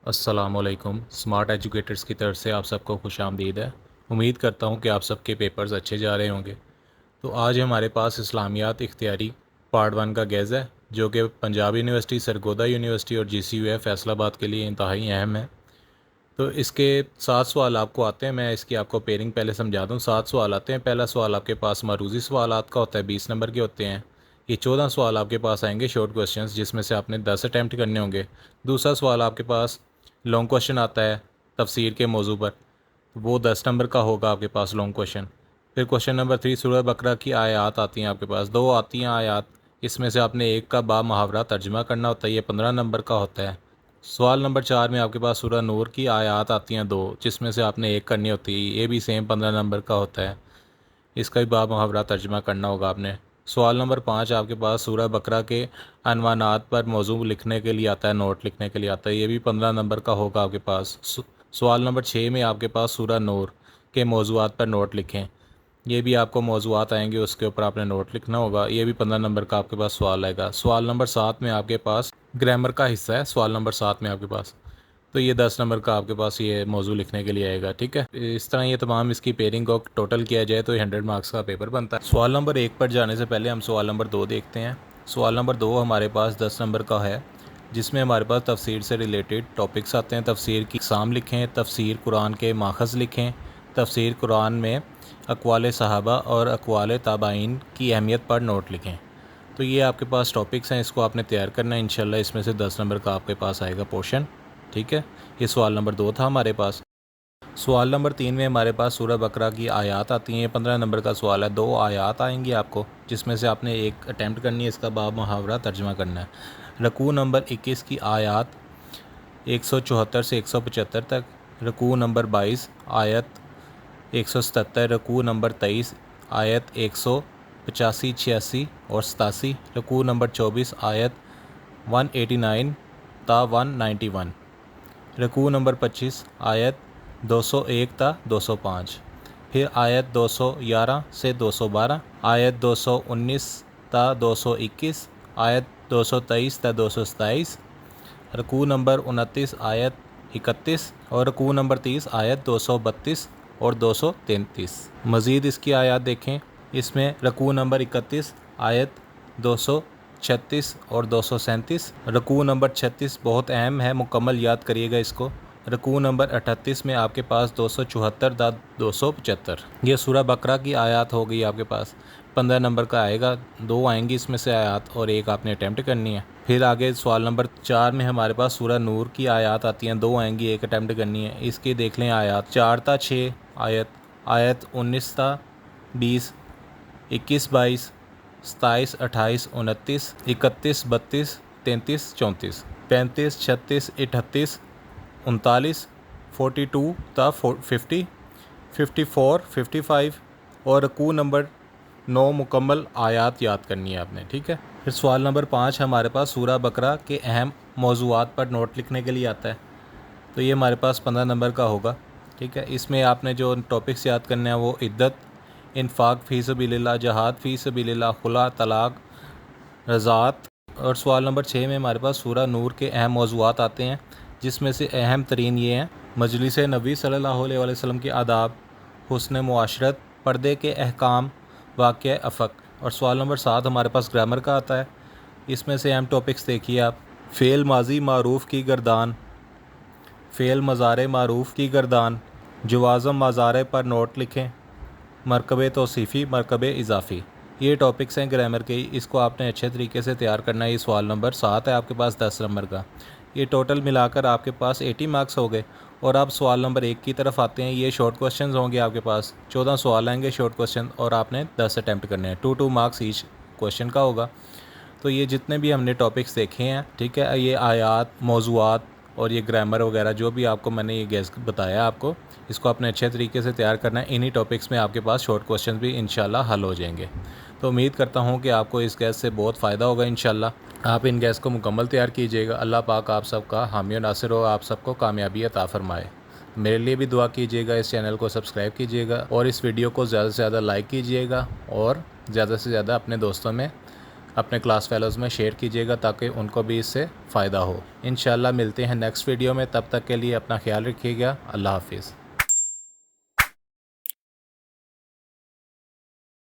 अस्सलाम वालेकुम। Smart educators की तरफ से आप सबको खुश आमदीद है। उम्मीद करता हूँ कि आप सबके पेपर्स अच्छे जा रहे होंगे। तो आज हमारे पास इस्लामियात इख्तियारी पार्ट 1 का गेज़ है, जो कि पंजाब यूनिवर्सिटी, सरगोदा यूनिवर्सिटी और GCU फैसलाबाद के लिए इंतहाई अहम है। तो इसके 7 सवाल आपको आते हैं। मैं इसकी आपको पेयरिंग पहले समझा दूँ। 7 सवाल आते हैं। पहला सवाल आपके पास मारूज़ी सवालात का होता है, 20 नंबर के होते हैं। ये 14 सवाल आपके पास आएंगे शॉर्ट क्वेश्चंस, जिसमें से आपने 10 अटैम्प्ट करने होंगे। दूसरा सवाल आपके पास लॉन्ग क्वेश्चन आता है तफसीर के मौजू पर, वो 10 नंबर का होगा आपके पास लॉन्ग क्वेश्चन। फिर क्वेश्चन नंबर 3, सूरह बकरा की आयत आती हैं आपके पास, 2 आती हैं आयत। इसमें से आपने एक का बा मुहावरा तर्जमा करना होता है, ये 15 नंबर का होता है। सवाल नंबर 4 में आपके पास सूरह नूर की आयत आती हैं 2, जिसमें से आपने एक करनी होती है, ये भी सेम 15 नंबर का होता है। इसका भी बा मुहावरा तर्जमा करना होगा आपने। सवाल नंबर 5 आपके पास सूरह बकरा के अनवानात पर मौजू लिखने के लिए आता है, नोट लिखने के लिए आता है, ये भी 15 नंबर का होगा आपके पास। सवाल नंबर 6 में आपके पास सूरह नूर के मौजूआत पर नोट लिखें, ये भी आपको मौजूआत आएंगे, उसके ऊपर आपने नोट लिखना होगा, ये भी 15 नंबर का आपके पास सवाल आएगा। सवाल नंबर 7 में आपके पास ग्रामर का हिस्सा है, सवाल नंबर 7 में आपके पास, तो ये 10 नंबर का आपके पास ये मौजू लिखने के लिए आएगा। ठीक है, इस तरह ये तमाम इसकी पेयरिंग को टोटल किया जाए तो ये 100 मार्क्स का पेपर बनता है। सवाल नंबर 1 पर जाने से पहले हम सवाल नंबर 2 देखते हैं। सवाल नंबर 2 हमारे पास 10 नंबर का है, जिसमें हमारे पास तफसीर से रिलेटेड टॉपिक्स आते हैं। तफसीर की अक़साम लिखें, तफसीर कुरान के माखज़ लिखें, तफसीर कुरान में अक़वाल सहाबा और अक़वाल ताबाइन की अहमियत पर नोट लिखें। तो ये आपके पास टॉपिक्स हैं, इसको आपने तैयार करना है इंशाल्लाह। इसमें से 10 नंबर का आपके पास आएगा पोर्शन। ठीक है, ये सवाल नंबर 2 था हमारे पास। सवाल नंबर 3 में हमारे पास सूरह बकरा की आयत आती हैं, ये 15 नंबर का सवाल है। 2 आयत आएंगी आपको, जिसमें से आपने एक अटैम्प्ट करनी है, इसका बाब मुहावरा तर्जमा करना है। रकू नंबर 21 की आयत 174 से 175 तक, रकू नंबर 22 आयत 177, रकू नंबर 23 आयत 185, 86 और 87, रकू नंबर 24 आयत 189 ता 191, रकू नंबर 25 आयत 201 ता 205, फिर आयत 211 से 212, आयत 219 ता 221, आयत 223 ता 227, रकू नंबर 29 आयत 31 और रकू नंबर 30 आयत 232 और 233। मज़ीद इसकी आयत देखें, इसमें रकू नंबर 31 आयत 236 और 237, रकू नंबर 36 बहुत अहम है, मुकम्मल याद करिएगा इसको। रकू नंबर 38 में आपके पास 274 दा 275। ये सूरह बकरा की आयत हो गई आपके पास, 15 नंबर का आएगा, 2 आएंगी इसमें से आयत और एक आपने अटैम्प्ट करनी है। फिर आगे सवाल नंबर 4 में हमारे पास सूरह नूर की आयत आती हैं, 2 आएंगी, एक अटैम्प्ट करनी है। इसकी देख लें आयत 4 ता 6 आयत, आयत 19 ता 20, 21, 22, 27, 28, 29, 31, 32, 33, 34, 35, 36, 38, 39, 42 ता 50, 54, 55 और रकू नंबर 9 मुकम्मल आयत याद करनी है आपने। ठीक है, फिर सवाल नंबर 5 हमारे पास सूरह बकरा के अहम मौजूआत पर नोट लिखने के लिए आता है, तो ये हमारे पास 15 नंबर का होगा। ठीक है, इसमें आपने जो टॉपिक्स याद करने हैं वो इद्दत, इन्फाक फ़ी सबीलिल्लाह, जहाद फ़ी सबीलिल्लाह, खुला, तलाक, रज़ात। और सवाल नंबर 6 में हमारे पास सूरह नूर के अहम मौजूआत आते हैं, जिसमें से अहम तरीन ये हैं, मजलिस नबी सल्लल्लाहु अलैहि वसल्लम के आदाब, हुस्न मुआशरत, पर्दे के अहकाम, वाक़या अफ़क। और सवाल नंबर 7 हमारे पास ग्रामर का आता है, इसमें से अहम टॉपिक्स देखिए आप। फ़ेल माजी मारूफ़ की गर्दान, फ़ेल मज़ारे मारूफ़ की गर्दान, जवाज़म मज़ारे पर नोट लिखें, मरकबे तौसीफ़ी, मरकबे इज़ाफ़ी। ये टॉपिक्स हैं ग्रामर के, इसको आपने अच्छे तरीके से तैयार करना है। ये सवाल नंबर 7 है आपके पास 10 नंबर का। ये टोटल मिलाकर आपके पास 80 मार्क्स हो गए। और आप सवाल नंबर 1 की तरफ आते हैं। ये शॉर्ट क्वेश्चंस होंगे आपके पास, 14 सवाल आएंगे शॉर्ट क्वेश्चन, और आपने 10 अटैम्प्ट करने हैं। 2 मार्क्स ईच क्वेश्चन का होगा। तो ये जितने भी हमने टॉपिक्स देखे हैं, ठीक है, ये आयात, मौजूआत और ये ग्रामर वगैरह जो भी आपको मैंने ये गैस बताया आपको, इसको आपने अच्छे तरीके से तैयार करना है। इन्हीं टॉपिक्स में आपके पास शॉर्ट क्वेश्चन भी इंशाल्लाह हल हो जाएंगे। तो उम्मीद करता हूँ कि आपको इस गैस से बहुत फ़ायदा होगा इंशाल्लाह। आप इन गैस को मुकम्मल तैयार कीजिएगा। अल्लाह पाक आप सबका हामी और नासिर हो, आप सबको कामयाबी अता फ़रमाए। मेरे लिए भी दुआ कीजिएगा, इस चैनल को सब्सक्राइब कीजिएगा और इस वीडियो को ज़्यादा से ज़्यादा लाइक कीजिएगा और ज़्यादा से ज़्यादा अपने दोस्तों में اپنے کلاس فیلوز میں شیئر کیجیے گا تاکہ ان کو بھی اس سے فائدہ ہو۔ انشاءاللہ ملتے ہیں نیکسٹ ویڈیو میں، تب تک کے لیے اپنا خیال رکھیے گا۔ اللہ حافظ۔